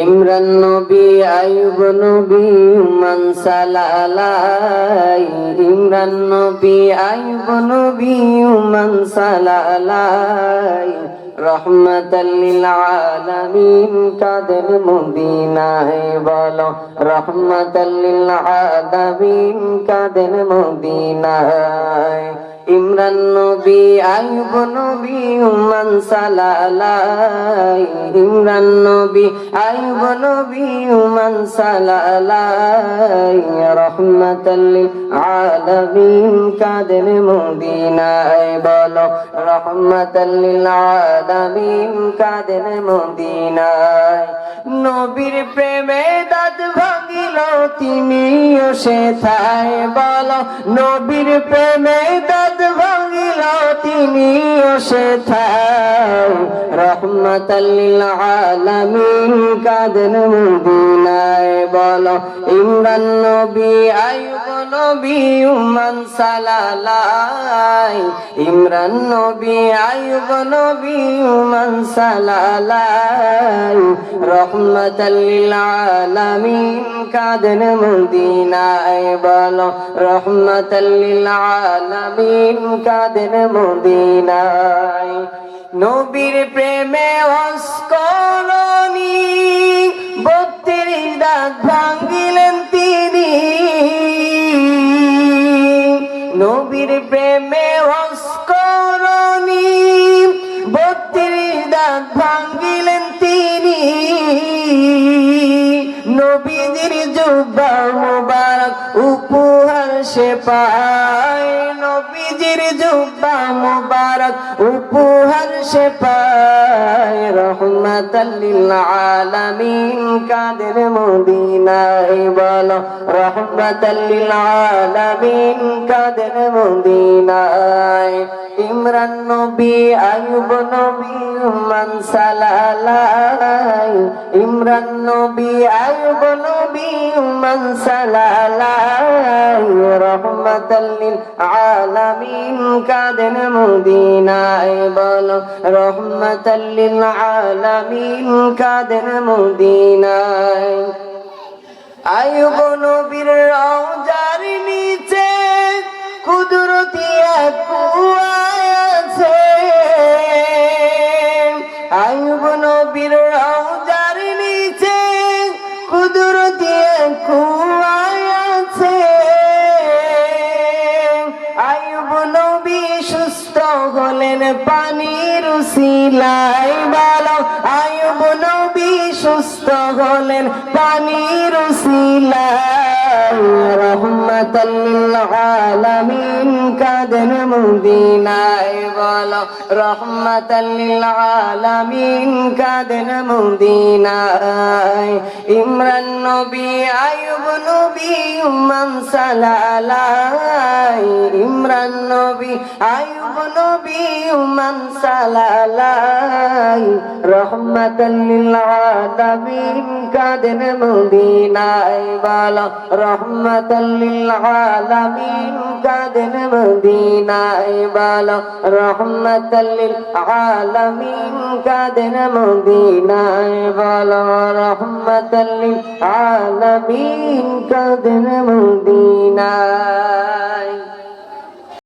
ইমরান নবী আইয়ুব নবী মান সালালাই ইমরান নবী আইয়ুব নবী মান সালালাই রহমাতাল লিল আলামিন কাদের মদিনায় বলো রহমাতাল লিল আলামিন কাদের মদিনায় ইমরান নবী আইয়ুব নবী মান সালালাই ইমরান নবী আইয়ুব নবী মান সালালাই রহমাতাল লিল আলামিন কাদের মদিনায় বলো রহমাতাল লিল আলামিন কাদের মদিনায় নবীর প্রেমে দাঁত ভাঙিল তিনিও সেথায় বলো নবীর প্রেমে দাঁত ভাঙিল তিনিও সেথায় রহমাতাল লিল আলামিন কাদের মদিনায় বলো ইমরান নবী আইয়ুব নবী মান সালালাই ইমরান নবী আইয়ুব নবী মান সালালাই রহমাতাল লিল আলামিন কাদের মদিনায় বলো রহমাতাল লিল আলামিন কাদের মদিনায় নবীর প্রেমে অস্কলনি 32 দাঁত ভাঙিলেন তিনি নবীর প্রেমে অস্কলনি 32 দাঁত ভাঙিলেন তিনি নবীজির জুব্বা মুবারক উপহার সে পায় নবীজির জুব্বা মুবারক উপহার সে পায় রহমাতাল লিল আলামিন কাদের মদিনায় বলো রহমাতাল লিল আলামিন কাদের মদিনায় ইমরান নবী আইয়ুব নবী মান সালালাই ইমরান নবী আইয়ুব নবী মান সালালাই রহমাতাল লিল আলামিন কাদের মদিনায় বলো রহমাতাল লিল আলামিন কাদের মদিনায় আইয়ুব নবীর রওজার নিচে কুদরতি এক কুয়া আছে আইয়ুব নবীর রওজার নিচে কুদরতি এক কুয়া আছে আইয়ুব নবী সুস্থ হলেন পানির উসিলায় বলো আইয়ুব নবী সুস্থ হলেন পানির উসিলায় রহমাতাল লিল আলামিন কাদের মদিনায় বলো রহমাতাল লিল আলামিন কাদের মদিনায় ইমরান নবী আইয়ুব নবী মান সালালাই ইমরান নবী আইয়ুব নবী মান সালালাই রহমাতাল লিল আলামিন কাদের মদিনায় বলো রহমাতাল লিল আলামিন কাদের মদিনায় বলো রহমাতাল লিল আলামিন কাদের মদিনায় বলো রহমাতাল লিল আলামিন কাদের মদিনায়।